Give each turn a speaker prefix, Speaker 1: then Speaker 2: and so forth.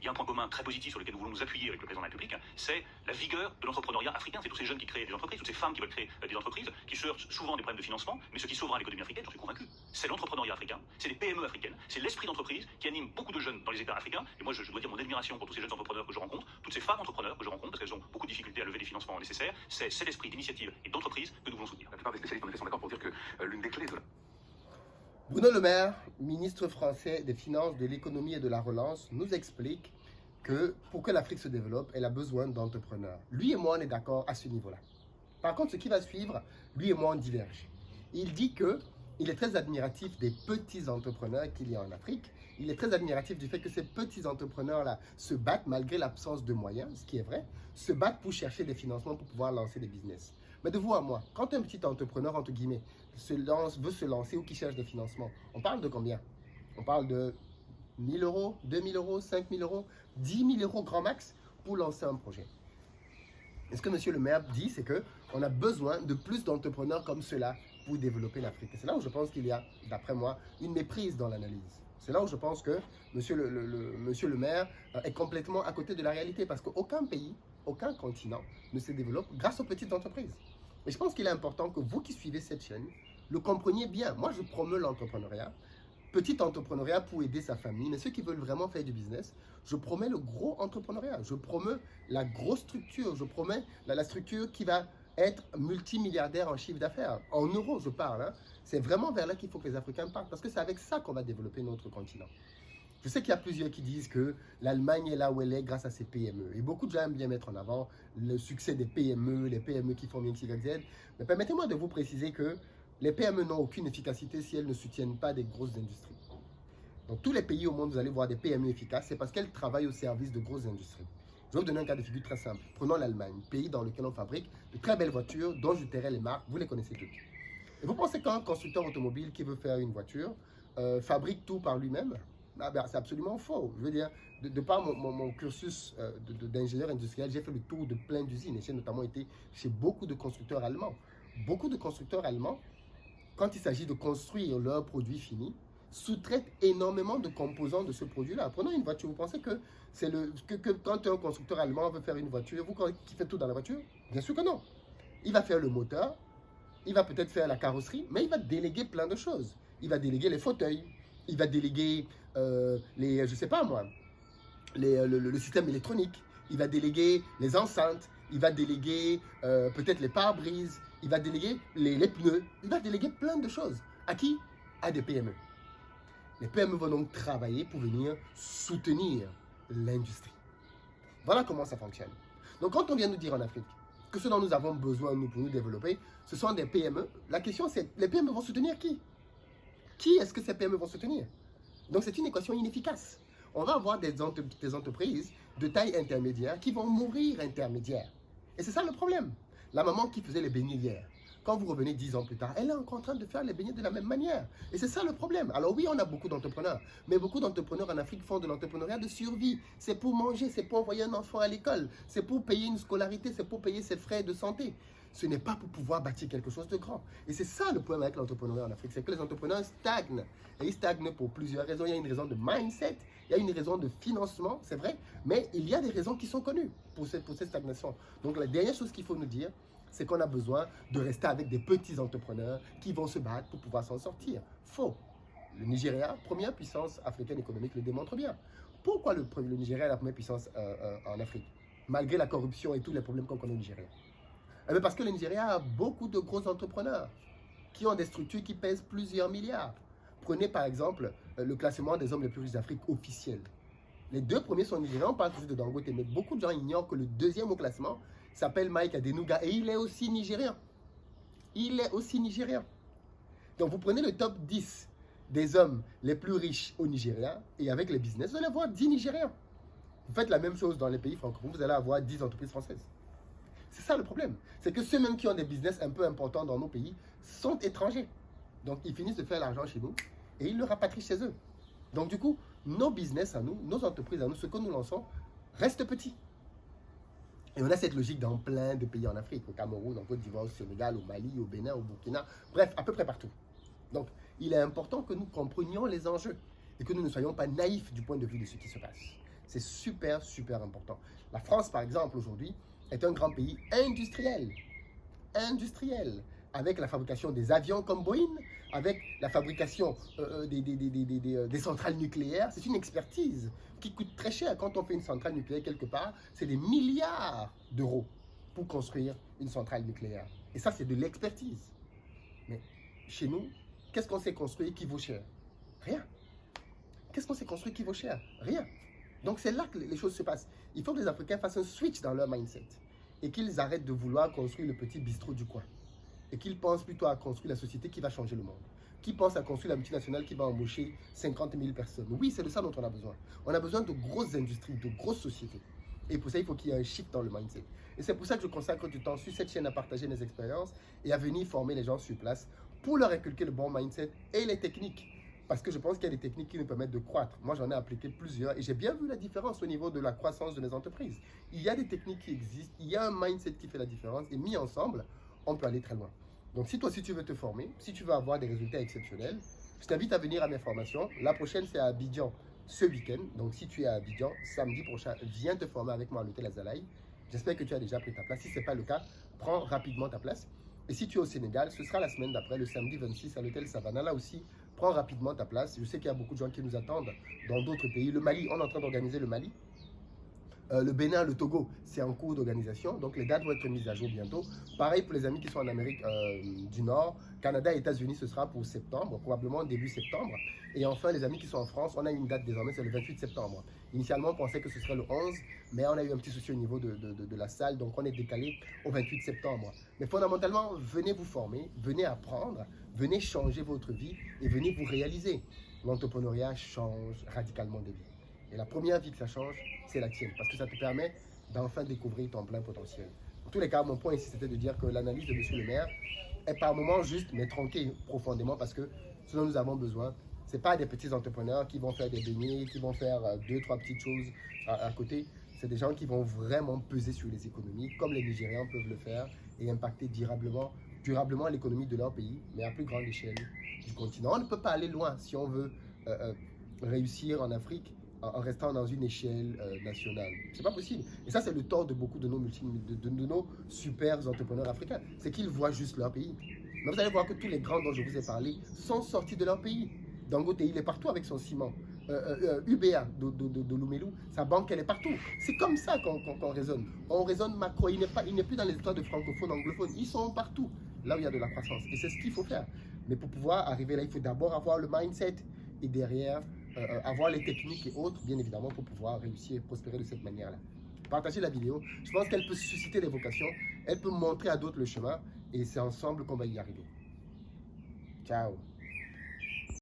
Speaker 1: il y a un point commun très positif sur lequel nous voulons nous appuyer avec le président de la République, c'est la vigueur de l'entrepreneuriat africain. C'est tous ces jeunes qui créent des entreprises, toutes ces femmes qui veulent créer des entreprises, qui surfent souvent des problèmes de financement, mais ce qui sauvera l'économie africaine, j'en suis convaincu, c'est l'entrepreneuriat africain, c'est les PME africaines, c'est l'esprit d'entreprise qui anime beaucoup de jeunes dans les États africains. Et moi, je dois dire mon admiration pour tous ces jeunes entrepreneurs que je rencontre, toutes ces femmes entrepreneurs que je rencontre, parce qu'elles ont beaucoup de difficultés à lever les financements nécessaires. C'est cet esprit d'initiative et d'entreprise que nous voulons soutenir. La plupart des spécialistes en effet sont d'accord pour dire que l'une des clés de la...
Speaker 2: Bruno Le Maire, ministre français des Finances, de l'économie et de la relance, nous explique que pour que l'Afrique se développe, elle a besoin d'entrepreneurs. Lui et moi, on est d'accord à ce niveau-là. Par contre, ce qui va suivre, lui et moi, on diverge. Il dit qu'il est très admiratif des petits entrepreneurs qu'il y a en Afrique. Il est très admiratif du fait que ces petits entrepreneurs-là se battent malgré l'absence de moyens, ce qui est vrai, se battent pour chercher des financements pour pouvoir lancer des business. Mais de vous à moi, quand un petit entrepreneur, entre guillemets, veut se lancer ou qui cherche des financements, on parle de combien? On parle de 1 000 euros, 2 000 euros, 5 000 euros, 10 000 euros grand max pour lancer un projet. Et ce que M. le maire dit, c'est qu'on a besoin de plus d'entrepreneurs comme cela pour développer l'Afrique. Et c'est là où je pense qu'il y a, d'après moi, une méprise dans l'analyse. C'est là où je pense que monsieur le maire est complètement à côté de la réalité parce qu'aucun pays, aucun continent ne se développe grâce aux petites entreprises. Et je pense qu'il est important que vous qui suivez cette chaîne le compreniez bien. Moi, je promeux l'entrepreneuriat, petit entrepreneuriat pour aider sa famille, mais ceux qui veulent vraiment faire du business, je promets le gros entrepreneuriat, je promeux la grosse structure, je promets la structure qui va être multimilliardaire en chiffre d'affaires, en euros je parle, hein. C'est vraiment vers là qu'il faut que les Africains partent, parce que c'est avec ça qu'on va développer notre continent. Je sais qu'il y a plusieurs qui disent que l'Allemagne est là où elle est grâce à ses PME. Et beaucoup de gens aiment bien mettre en avant le succès des PME, les PME qui font X, Y, Z. Mais permettez-moi de vous préciser que les PME n'ont aucune efficacité si elles ne soutiennent pas des grosses industries. Dans tous les pays au monde, vous allez voir des PME efficaces, c'est parce qu'elles travaillent au service de grosses industries. Je vais vous donner un cas de figure très simple. Prenons l'Allemagne, pays dans lequel on fabrique de très belles voitures dont je tairai les marques, vous les connaissez toutes. Et vous pensez qu'un constructeur automobile qui veut faire une voiture fabrique tout par lui-même? C'est absolument faux. Je veux dire, de par mon cursus d'ingénieur industriel, j'ai fait le tour de plein d'usines et j'ai notamment été chez beaucoup de constructeurs allemands. Beaucoup de constructeurs allemands, quand il s'agit de construire leurs produits finis, sous-traitent énormément de composants de ce produit-là. Prenons une voiture, vous pensez que c'est quand un constructeur allemand veut faire une voiture, qui fait tout dans la voiture? Bien sûr que non. Il va faire le moteur, il va peut-être faire la carrosserie, mais il va déléguer plein de choses. Il va déléguer les fauteuils, il va déléguer je sais pas moi, le système électronique, il va déléguer les enceintes, il va déléguer peut-être les pare-brises, il va déléguer les pneus, il va déléguer plein de choses. À qui? À des PME. Les PME vont donc travailler pour venir soutenir l'industrie. Voilà comment ça fonctionne. Donc quand on vient nous dire en Afrique que ce dont nous avons besoin nous, pour nous développer, ce sont des PME, la question c'est, les PME vont soutenir qui? Qui est-ce que ces PME vont soutenir? Donc c'est une équation inefficace. On va avoir des entreprises de taille intermédiaire qui vont mourir intermédiaires. Et c'est ça le problème. La maman qui faisait les beignets hier, quand vous revenez 10 ans plus tard, elle est encore en train de faire les beignets de la même manière. Et c'est ça le problème. Alors oui, on a beaucoup d'entrepreneurs, mais beaucoup d'entrepreneurs en Afrique font de l'entrepreneuriat de survie. C'est pour manger, c'est pour envoyer un enfant à l'école, c'est pour payer une scolarité, c'est pour payer ses frais de santé. Ce n'est pas pour pouvoir bâtir quelque chose de grand. Et c'est ça le problème avec l'entrepreneuriat en Afrique, c'est que les entrepreneurs stagnent. Et ils stagnent pour plusieurs raisons. Il y a une raison de mindset, il y a une raison de financement, c'est vrai, mais il y a des raisons qui sont connues pour cette stagnation. Donc la dernière chose qu'il faut nous dire, c'est qu'on a besoin de rester avec des petits entrepreneurs qui vont se battre pour pouvoir s'en sortir. Faux. Le Nigeria, première puissance africaine économique, le démontre bien. Pourquoi le Nigeria est la première puissance en Afrique, malgré la corruption et tous les problèmes qu'on connaît au Nigeria? Eh bien parce que le Nigeria a beaucoup de gros entrepreneurs qui ont des structures qui pèsent plusieurs milliards. Prenez par exemple le classement des hommes les plus riches d'Afrique officiel. Les deux premiers sont nigérians, on parle toujours de Dangote, mais beaucoup de gens ignorent que le deuxième au classement s'appelle Mike Adenuga et il est aussi nigérien. Il est aussi nigérien. Donc vous prenez le top 10 des hommes les plus riches au Nigeria et avec les business, vous allez avoir 10 Nigériens. Vous faites la même chose dans les pays francophones, vous allez avoir 10 entreprises françaises. C'est ça le problème. C'est que ceux-mêmes qui ont des business un peu importants dans nos pays sont étrangers. Donc ils finissent de faire l'argent chez nous et ils le rapatrient chez eux. Donc du coup, nos business à nous, nos entreprises à nous, ce que nous lançons, restent petits. Et on a cette logique dans plein de pays en Afrique, au Cameroun, en Côte d'Ivoire, au Sénégal, au Mali, au Bénin, au Burkina, bref, à peu près partout. Donc, il est important que nous comprenions les enjeux et que nous ne soyons pas naïfs du point de vue de ce qui se passe. C'est super, super important. La France, par exemple, aujourd'hui, est un grand pays industriel. Industriel. Avec la fabrication des avions comme Boeing, avec la fabrication des centrales nucléaires. C'est une expertise qui coûte très cher. Quand on fait une centrale nucléaire quelque part, c'est des milliards d'euros pour construire une centrale nucléaire. Et ça, c'est de l'expertise. Mais chez nous, qu'est-ce qu'on s'est construit qui vaut cher? Rien. Qu'est-ce qu'on s'est construit qui vaut cher? Rien. Donc c'est là que les choses se passent. Il faut que les Africains fassent un switch dans leur mindset et qu'ils arrêtent de vouloir construire le petit bistrot du coin et qu'ils pensent plutôt à construire la société qui va changer le monde, qui pense à construire la multinationale qui va embaucher 50 000 personnes. Oui, c'est de ça dont on a besoin. On a besoin de grosses industries, de grosses sociétés. Et pour ça, il faut qu'il y ait un shift dans le mindset. Et c'est pour ça que je consacre du temps sur cette chaîne à partager mes expériences et à venir former les gens sur place pour leur inculquer le bon mindset et les techniques. Parce que je pense qu'il y a des techniques qui nous permettent de croître. Moi, j'en ai appliqué plusieurs et j'ai bien vu la différence au niveau de la croissance de mes entreprises. Il y a des techniques qui existent, il y a un mindset qui fait la différence et mis ensemble, on peut aller très loin. Donc, si toi aussi tu veux te former, si tu veux avoir des résultats exceptionnels, je t'invite à venir à mes formations. La prochaine, c'est à Abidjan ce week-end. Donc, si tu es à Abidjan, samedi prochain, viens te former avec moi à l'hôtel Azalaï. J'espère que tu as déjà pris ta place. Si ce n'est pas le cas, prends rapidement ta place. Et si tu es au Sénégal, ce sera la semaine d'après, le samedi 26 à l'hôtel Savannah. Là aussi, prends rapidement ta place. Je sais qu'il y a beaucoup de gens qui nous attendent dans d'autres pays. Le Mali, on est en train d'organiser le Mali. Le Bénin, le Togo, c'est en cours d'organisation. Donc, les dates vont être mises à jour bientôt. Pareil pour les amis qui sont en Amérique du Nord. Canada et États-Unis, ce sera pour septembre, probablement début septembre. Et enfin, les amis qui sont en France, on a une date désormais, c'est le 28 septembre. Initialement, on pensait que ce serait le 11, mais on a eu un petit souci au niveau de la salle. Donc, on est décalé au 28 septembre. Mais fondamentalement, venez vous former, venez apprendre, venez changer votre vie et venez vous réaliser. L'entrepreneuriat change radicalement des vies. Et la première vie que ça change, c'est la tienne, parce que ça te permet d'enfin découvrir ton plein potentiel. En tous les cas, mon point ici, c'était de dire que l'analyse de Monsieur le maire est par moments juste, mais tronquée profondément, parce que ce dont nous avons besoin, ce n'est pas des petits entrepreneurs qui vont faire des beignets, qui vont faire 2-3 petites choses à côté. C'est des gens qui vont vraiment peser sur les économies, comme les Nigérians peuvent le faire, et impacter durablement l'économie de leur pays, mais à plus grande échelle du continent. On ne peut pas aller loin si on veut réussir en Afrique en restant dans une échelle nationale. C'est pas possible. Et ça, c'est le tort de beaucoup de nos super entrepreneurs africains. C'est qu'ils voient juste leur pays. Mais vous allez voir que tous les grands dont je vous ai parlé sont sortis de leur pays. Dangote, il est partout avec son ciment. UBA de Lumelou, sa banque, elle est partout. C'est comme ça qu'on raisonne. On raisonne macro. Il n'est plus dans les histoires de francophones, anglophones. Ils sont partout, là où il y a de la croissance. Et c'est ce qu'il faut faire. Mais pour pouvoir arriver là, il faut d'abord avoir le mindset et derrière, avoir les techniques et autres, bien évidemment, pour pouvoir réussir et prospérer de cette manière-là. Partagez la vidéo. Je pense qu'elle peut susciter des vocations. Elle peut montrer à d'autres le chemin. Et c'est ensemble qu'on va y arriver. Ciao.